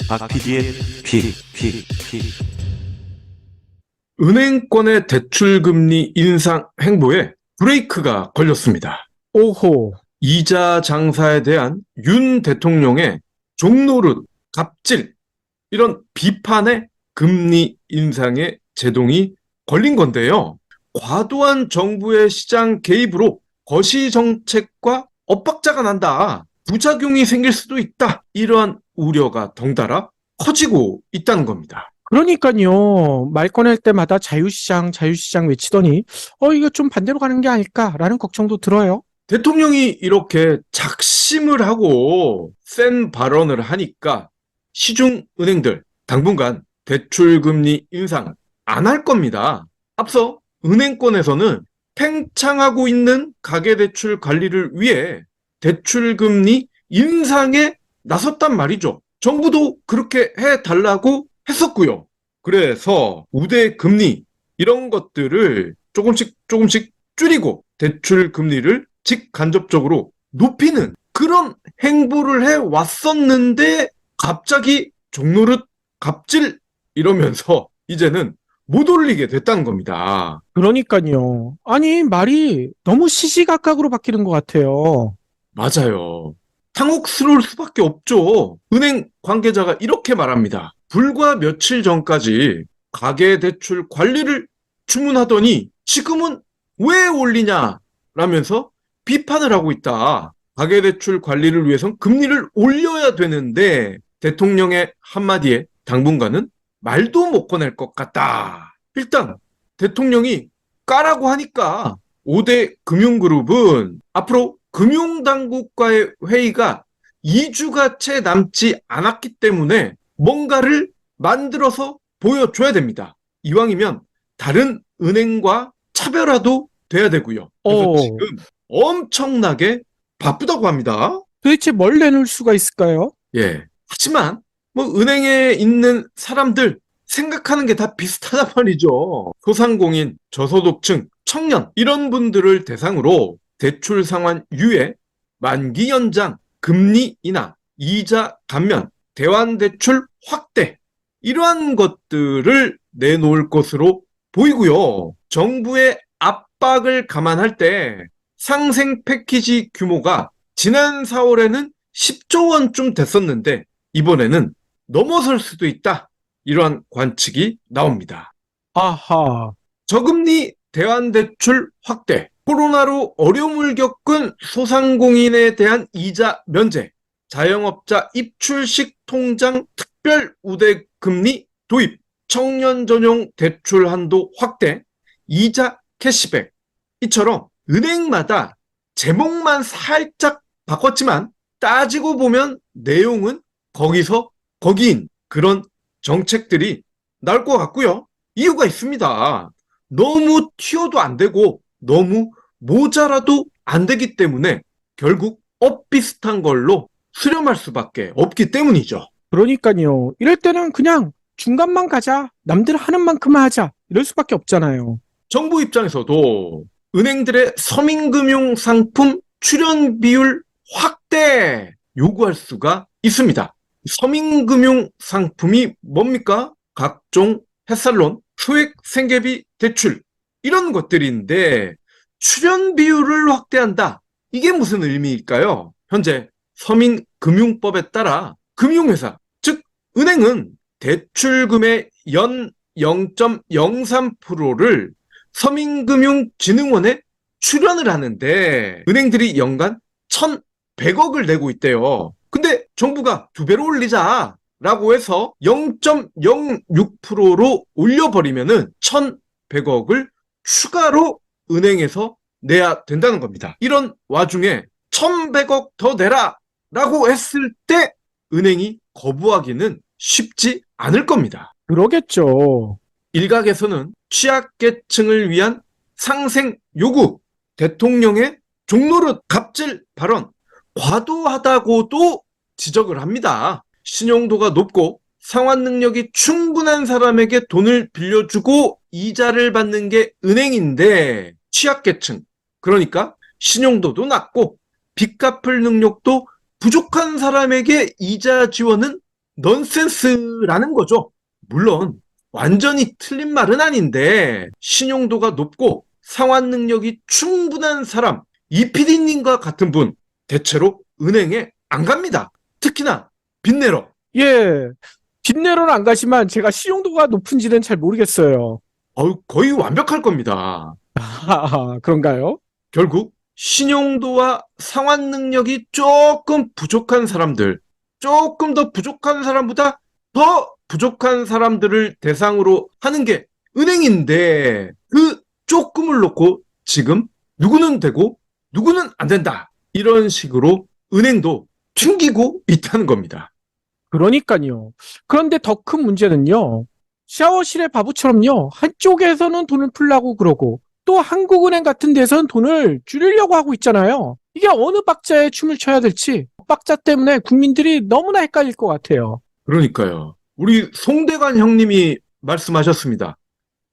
박 PD의 픽. 은행권의 대출금리 인상 행보에 브레이크가 걸렸습니다. 오호. 이자 장사에 대한 윤 대통령의 종노릇, 갑질, 이런 비판에 금리 인상의 제동이 걸린 건데요. 과도한 정부의 시장 개입으로 거시정책과 엇박자가 난다. 부작용이 생길 수도 있다. 이러한 우려가 덩달아 커지고 있다는 겁니다. 그러니까요. 말 꺼낼 때마다 자유시장 외치더니 이거 좀 반대로 가는 게 아닐까라는 걱정도 들어요. 대통령이 이렇게 작심을 하고 센 발언을 하니까 시중은행들 당분간 대출금리 인상 안 할 겁니다. 앞서 은행권에서는 팽창하고 있는 가계대출 관리를 위해 대출금리 인상에 나섰단 말이죠. 정부도 그렇게 해달라고 했었고요. 그래서 우대금리 이런 것들을 조금씩 줄이고 대출금리를 직간접적으로 높이는 그런 행보를 해왔었는데 갑자기 종노릇 갑질 이러면서 이제는 못 올리게 됐다는 겁니다. 그러니까요. 아니, 말이 너무 시시각각으로 바뀌는 것 같아요. 맞아요. 당혹스러울 수밖에 없죠. 은행 관계자가 이렇게 말합니다. 불과 며칠 전까지 가계대출 관리를 주문하더니 지금은 왜 올리냐 라면서 비판을 하고 있다. 가계대출 관리를 위해선 금리를 올려야 되는데 대통령의 한마디에 당분간은 말도 못 꺼낼 것 같다. 일단 대통령이 까라고 하니까 5대 금융그룹은 앞으로 금융당국과의 회의가 2주가 채 남지 않았기 때문에 뭔가를 만들어서 보여줘야 됩니다. 이왕이면 다른 은행과 차별화도 돼야 되고요. 그래서 지금 엄청나게 바쁘다고 합니다. 도대체 뭘 내놓을 수가 있을까요? 예. 하지만 은행에 있는 사람들 생각하는 게 다 비슷하단 말이죠. 소상공인, 저소득층, 청년 이런 분들을 대상으로 대출 상환 유예, 만기 연장, 금리 인하, 이자 감면, 대환대출 확대 이러한 것들을 내놓을 것으로 보이고요. 정부의 압박을 감안할 때 상생 패키지 규모가 지난 4월에는 10조 원쯤 됐었는데 이번에는 넘어설 수도 있다. 이러한 관측이 나옵니다. 아하. 저금리 대환대출 확대, 코로나로 어려움을 겪은 소상공인에 대한 이자 면제, 자영업자 입출식 통장 특별 우대금리 도입, 청년 전용 대출 한도 확대, 이자 캐시백 이처럼 은행마다 제목만 살짝 바꿨지만 따지고 보면 내용은 거기서 거기인 그런 정책들이 나올 것 같고요. 이유가 있습니다. 너무 튀어도 안 되고 너무 모자라도 안 되기 때문에 결국 비슷한 걸로 수렴할 수밖에 없기 때문이죠. 그러니까요. 이럴 때는 그냥 중간만 가자. 남들 하는 만큼만 하자. 이럴 수밖에 없잖아요. 정부 입장에서도 은행들의 서민금융 상품 출연 비율 확대 요구할 수가 있습니다. 서민금융 상품이 뭡니까? 각종 햇살론, 소액 생계비 대출 이런 것들인데 출연 비율을 확대한다. 이게 무슨 의미일까요? 현재 서민금융법에 따라 금융회사, 즉 은행은 대출금의 연 0.03%를 서민금융진흥원에 출연을 하는데 은행들이 연간 1,100억을 내고 있대요. 근데 정부가 2배로 올리자라고 해서 0.06%로 올려버리면은 1,100억을 추가로 은행에서 내야 된다는 겁니다. 이런 와중에 1,100억 더 내라라고 했을 때 은행이 거부하기는 쉽지 않을 겁니다. 그러겠죠. 일각에서는 취약계층을 위한 상생 요구, 대통령의 종노릇 갑질 발언, 과도하다고도 지적을 합니다. 신용도가 높고 상환 능력이 충분한 사람에게 돈을 빌려주고 이자를 받는 게 은행인데 취약계층, 그러니까 신용도도 낮고 빚 갚을 능력도 부족한 사람에게 이자 지원은 넌센스라는 거죠. 물론 완전히 틀린 말은 아닌데 신용도가 높고 상환 능력이 충분한 사람, 이 PD님과 같은 분 대체로 은행에 안 갑니다. 특히나 빚내러. 예. 빚내러는 안 가지만 제가 신용도가 높은지는 잘 모르겠어요. 거의 완벽할 겁니다. 그런가요? 결국 신용도와 상환 능력이 조금 부족한 사람들, 조금 더 부족한 사람보다 더 부족한 사람들을 대상으로 하는 게 은행인데, 그 조금을 놓고 지금 누구는 되고 누구는 안 된다, 이런 식으로 은행도 튕기고 있다는 겁니다. 그러니까요. 그런데 더 큰 문제는요. 샤워실의 바보처럼요. 한쪽에서는 돈을 풀라고 그러고 또 한국은행 같은 데서는 돈을 줄이려고 하고 있잖아요. 이게 어느 박자에 춤을 춰야 될지 박자 때문에 국민들이 너무나 헷갈릴 것 같아요. 그러니까요. 우리 송대관 형님이 말씀하셨습니다.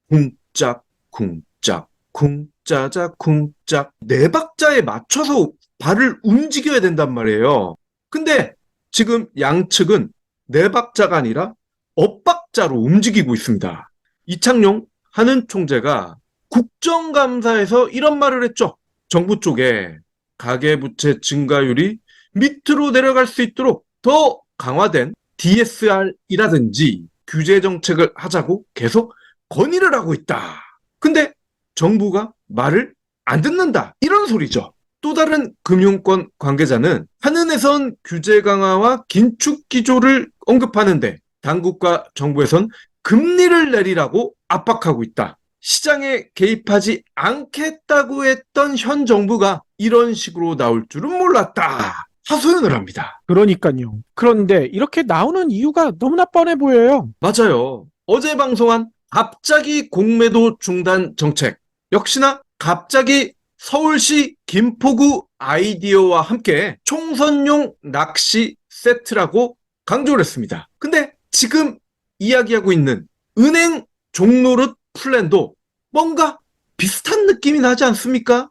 쿵짝, 쿵짝, 쿵짜자, 쿵짝. 네 박자에 맞춰서 발을 움직여야 된단 말이에요. 근데 지금 양측은 네 박자가 아니라 엇박자로 움직이고 있습니다. 이창용 한은 총재가 국정감사에서 이런 말을 했죠. 정부 쪽에 가계부채 증가율이 밑으로 내려갈 수 있도록 더 강화된 DSR이라든지 규제 정책을 하자고 계속 건의를 하고 있다. 근데 정부가 말을 안 듣는다, 이런 소리죠. 또 다른 금융권 관계자는 한은에선 규제 강화와 긴축 기조를 언급하는데 당국과 정부에선 금리를 내리라고 압박하고 있다. 시장에 개입하지 않겠다고 했던 현 정부가 이런 식으로 나올 줄은 몰랐다, 하소연을 합니다. 그러니까요. 그런데 이렇게 나오는 이유가 너무나 뻔해 보여요. 맞아요. 어제 방송한 갑자기 공매도 중단 정책, 역시나 갑자기 서울시 김포구 아이디어와 함께 총선용 낚시 세트라고 강조를 했습니다. 근데 지금 이야기하고 있는 은행 종노릇 플랜도 뭔가 비슷한 느낌이 나지 않습니까?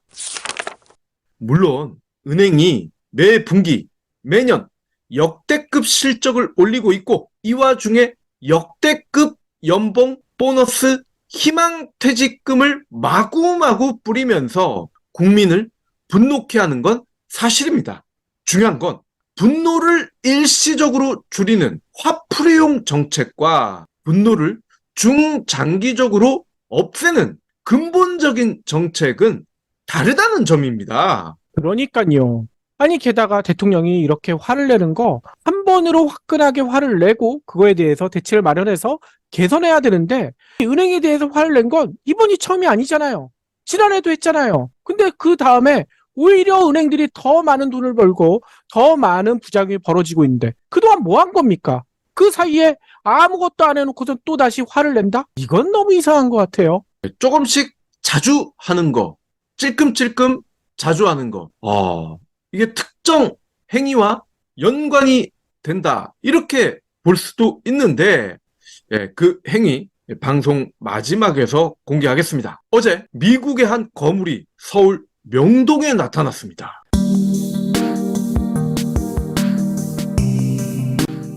물론 은행이 매 분기, 매년 역대급 실적을 올리고 있고, 이 와중에 역대급 연봉, 보너스, 희망퇴직금을 마구마구 뿌리면서 국민을 분노케 하는 건 사실입니다. 중요한 건 분노를 일시적으로 줄이는 화풀이용 정책과 분노를 중장기적으로 없애는 근본적인 정책은 다르다는 점입니다. 그러니까요. 아니, 게다가 대통령이 이렇게 화를 내는 거 한 번으로 화끈하게 화를 내고 그거에 대해서 대책을 마련해서 개선해야 되는데, 은행에 대해서 화를 낸 건 이번이 처음이 아니잖아요. 지난해도 했잖아요. 근데 그 다음에 오히려 은행들이 더 많은 돈을 벌고 더 많은 부작용이 벌어지고 있는데 그동안 뭐 한 겁니까? 그 사이에 아무것도 안 해놓고서 또 다시 화를 낸다? 이건 너무 이상한 것 같아요. 조금씩 자주 하는 거, 찔끔찔끔 자주 하는 거, 이게 특정 행위와 연관이 된다, 이렇게 볼 수도 있는데, 그 행위 방송 마지막에서 공개하겠습니다. 어제 미국의 한 거물이 서울 명동에 나타났습니다.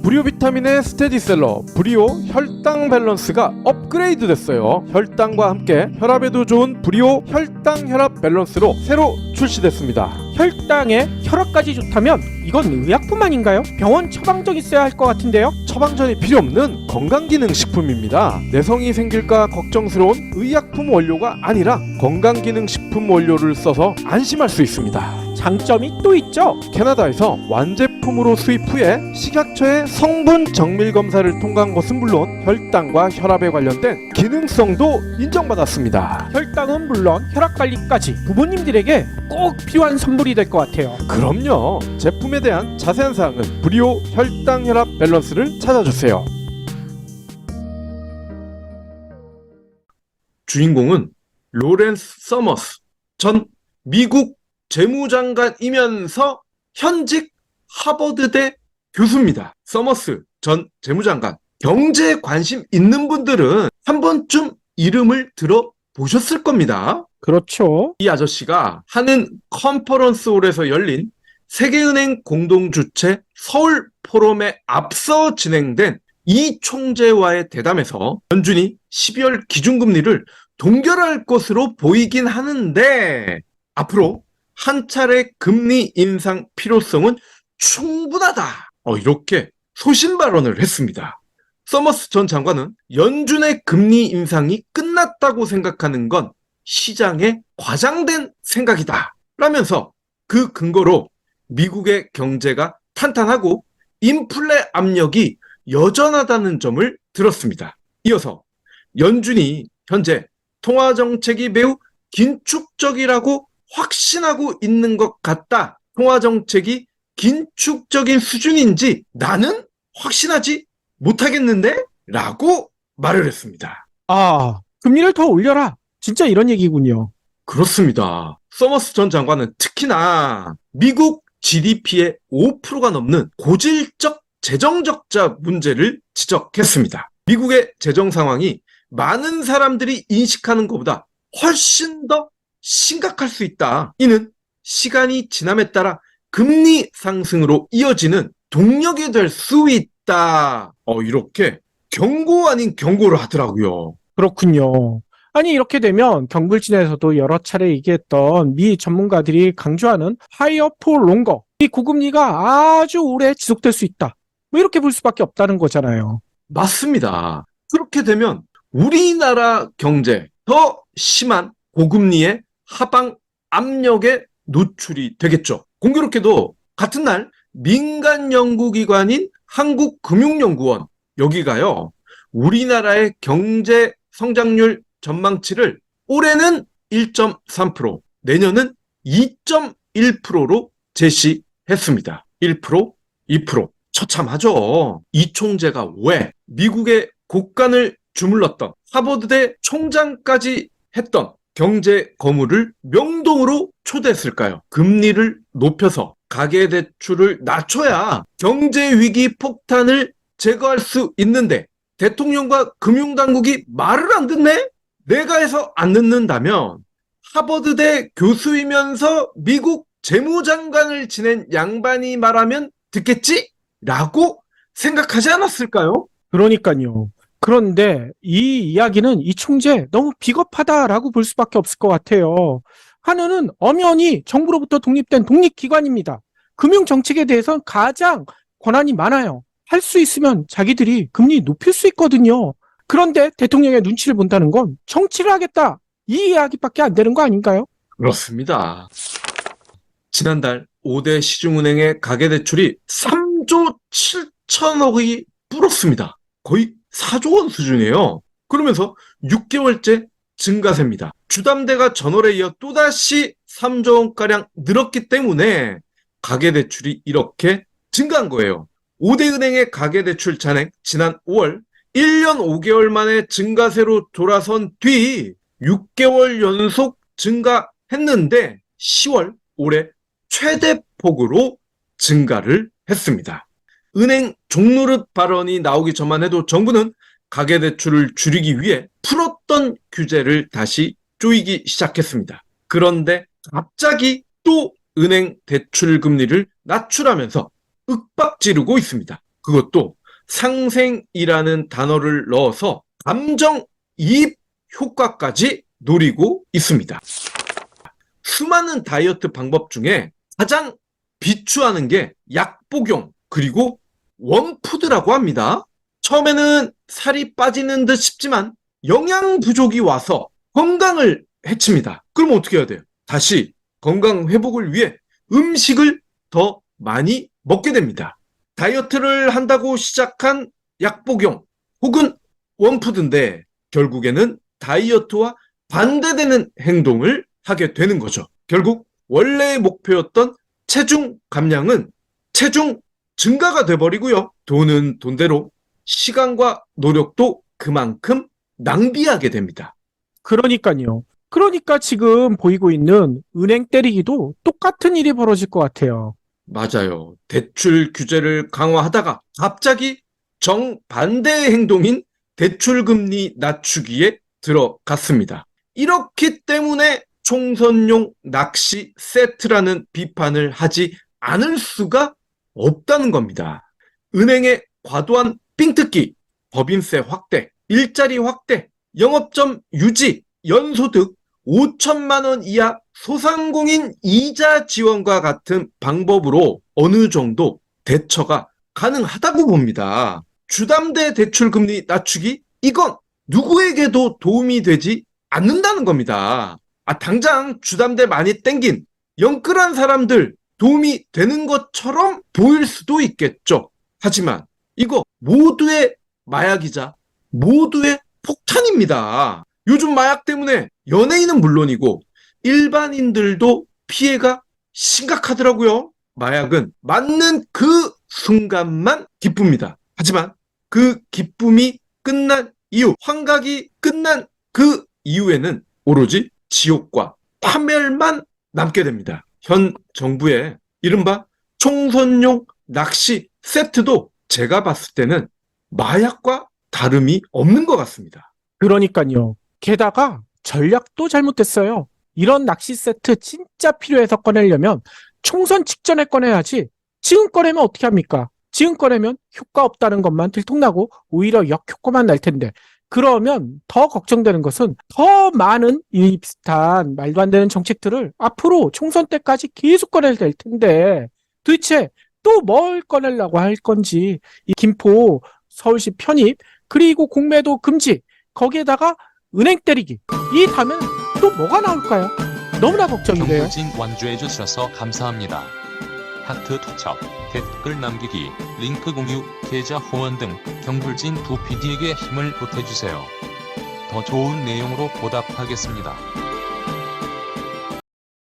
브리오 비타민의 스테디셀러 브리오 혈당 밸런스가 업그레이드 됐어요. 혈당과 함께 혈압에도 좋은 브리오 혈당 혈압 밸런스로 새로 출시됐습니다. 혈당에 혈압까지 좋다면 이건 의약품 아닌가요? 병원 처방전 있어야 할 것 같은데요? 처방전이 필요 없는 건강기능식품입니다. 내성이 생길까 걱정스러운 의약품 원료가 아니라 건강기능식품 원료를 써서 안심할 수 있습니다. 장점이 또 있죠? 캐나다에서 완제품으로 수입 후에 식약처의 성분 정밀 검사를 통과한 것은 물론 혈당과 혈압에 관련된 기능성도 인정받았습니다. 혈당은 물론 혈압 관리까지 부모님들에게 꼭 필요한 선물이 될 것 같아요. 그럼요. 제품에 대한 자세한 사항은 브리오 혈당 혈압 밸런스를 찾아주세요. 주인공은 로렌스 서머스 전 미국 재무장관이면서 현직 하버드대 교수입니다. 서머스 전 재무장관, 경제에 관심 있는 분들은 한 번쯤 이름을 들어보셨을 겁니다. 그렇죠. 이 아저씨가 하는 컨퍼런스홀에서 열린 세계은행 공동주최 서울 포럼에 앞서 진행된 이 총재와의 대담에서 연준이 12월 기준금리를 동결할 것으로 보이긴 하는데 앞으로 한 차례 금리 인상 필요성은 충분하다. 이렇게 소신 발언을 했습니다. 서머스 전 장관은 연준의 금리 인상이 끝났다고 생각하는 건 시장의 과장된 생각이다 라면서 그 근거로 미국의 경제가 탄탄하고 인플레 압력이 여전하다는 점을 들었습니다. 이어서 연준이 현재 통화 정책이 매우 긴축적이라고 확신하고 있는 것 같다. 통화 정책이 긴축적인 수준인지 나는 확신하지 못하겠는데? 라고 말을 했습니다. 금리를 더 올려라. 진짜 이런 얘기군요. 그렇습니다. 서머스 전 장관은 특히나 미국 GDP의 5%가 넘는 고질적 재정적자 문제를 지적했습니다. 미국의 재정 상황이 많은 사람들이 인식하는 것보다 훨씬 더 심각할 수 있다. 이는 시간이 지남에 따라 금리 상승으로 이어지는 동력이 될 수 있다. 이렇게 경고 아닌 경고를 하더라고요. 그렇군요. 아니 이렇게 되면 경불진에서도 여러 차례 얘기했던 미 전문가들이 강조하는 하이어 포 롱거, 이 고금리가 아주 오래 지속될 수 있다. 뭐 이렇게 볼 수밖에 없다는 거잖아요. 맞습니다. 그렇게 되면 우리나라 경제 더 심한 고금리의 하방 압력에 노출이 되겠죠. 공교롭게도 같은 날 민간 연구기관인 한국금융연구원 여기가요. 우리나라의 경제 성장률 전망치를 올해는 1.3%, 내년은 2.1%로 제시했습니다. 1%, 2%. 처참하죠. 이 총재가 왜 미국의 국간을 주물렀던 하버드대 총장까지 했던 경제 거물을 명동으로 초대했을까요? 금리를 높여서 가계대출을 낮춰야 경제위기 폭탄을 제거할 수 있는데 대통령과 금융당국이 말을 안 듣네? 내가 해서 안 듣는다면 하버드대 교수이면서 미국 재무장관을 지낸 양반이 말하면 듣겠지? 라고 생각하지 않았을까요? 그러니까요. 그런데 이 이야기는 이 총재 너무 비겁하다라고 볼 수밖에 없을 것 같아요. 한은은 엄연히 정부로부터 독립된 독립기관입니다. 금융정책에 대해서는 가장 권한이 많아요. 할 수 있으면 자기들이 금리 높일 수 있거든요. 그런데 대통령의 눈치를 본다는 건 정치를 하겠다. 이 이야기밖에 안 되는 거 아닌가요? 그렇습니다. 지난달 5대 시중은행의 가계대출이 3조 7천억이 불었습니다. 거의 4조 원 수준이에요. 그러면서 6개월째 증가세입니다. 주담대가 전월에 이어 또다시 3조 원가량 늘었기 때문에 가계대출이 이렇게 증가한 거예요. 5대 은행의 가계대출 잔액 지난 5월 1년 5개월 만에 증가세로 돌아선 뒤 6개월 연속 증가했는데 10월 올해 최대 폭으로 증가를 했습니다. 은행 종노릇 발언이 나오기 전만 해도 정부는 가계대출을 줄이기 위해 풀었던 규제를 다시 조이기 시작했습니다. 그런데 갑자기 또 은행 대출 금리를 낮추라면서 윽박지르고 있습니다. 그것도 상생이라는 단어를 넣어서 감정이입 효과까지 노리고 있습니다. 수많은 다이어트 방법 중에 가장 비추하는 게 약복용 그리고 원푸드라고 합니다. 처음에는 살이 빠지는 듯 싶지만 영양 부족이 와서 건강을 해칩니다. 그럼 어떻게 해야 돼요? 다시 건강 회복을 위해 음식을 더 많이 먹게 됩니다. 다이어트를 한다고 시작한 약복용 혹은 원푸드인데 결국에는 다이어트와 반대되는 행동을 하게 되는 거죠. 결국 원래의 목표였던 체중 감량은 체중 증가가 돼버리고요. 돈은 돈대로 시간과 노력도 그만큼 낭비하게 됩니다. 그러니까요. 그러니까 지금 보이고 있는 은행 때리기도 똑같은 일이 벌어질 것 같아요. 맞아요. 대출 규제를 강화하다가 갑자기 정반대의 행동인 대출금리 낮추기에 들어갔습니다. 이렇기 때문에 총선용 낚시 세트라는 비판을 하지 않을 수가 없다는 겁니다. 은행의 과도한 삥뜯기, 법인세 확대, 일자리 확대, 영업점 유지, 연소득 5천만 원 이하 소상공인 이자 지원과 같은 방법으로 어느 정도 대처가 가능하다고 봅니다. 주담대 대출 금리 낮추기? 이건 누구에게도 도움이 되지 않는다는 겁니다. 당장 주담대 많이 땡긴 영끌한 사람들 도움이 되는 것처럼 보일 수도 있겠죠. 하지만 이거 모두의 마약이자 모두의 폭탄입니다. 요즘 마약 때문에 연예인은 물론이고 일반인들도 피해가 심각하더라고요. 마약은 맞는 그 순간만 기쁩니다. 하지만 그 기쁨이 끝난 이후, 환각이 끝난 그 이후에는 오로지 지옥과 파멸만 남게 됩니다. 현 정부의 이른바 총선용 낚시 세트도 제가 봤을 때는 마약과 다름이 없는 것 같습니다. 그러니까요. 게다가 전략도 잘못됐어요. 이런 낚시 세트 진짜 필요해서 꺼내려면 총선 직전에 꺼내야지. 지금 꺼내면 어떻게 합니까? 지금 꺼내면 효과 없다는 것만 들통나고 오히려 역효과만 날 텐데, 그러면 더 걱정되는 것은 더 많은 이 비슷한 말도 안 되는 정책들을 앞으로 총선 때까지 계속 꺼내야 될 텐데, 도대체 또 뭘 꺼내려고 할 건지. 이 김포 서울시 편입, 그리고 공매도 금지, 거기에다가 은행 때리기, 이 다음에는 또 뭐가 나올까요? 너무나 걱정이 돼요. 경불진 완주해 주셔서 감사합니다. 하트 투척, 댓글 남기기, 링크 공유, 계좌 후원 등 경불진 두 PD에게 힘을 보태주세요. 더 좋은 내용으로 보답하겠습니다.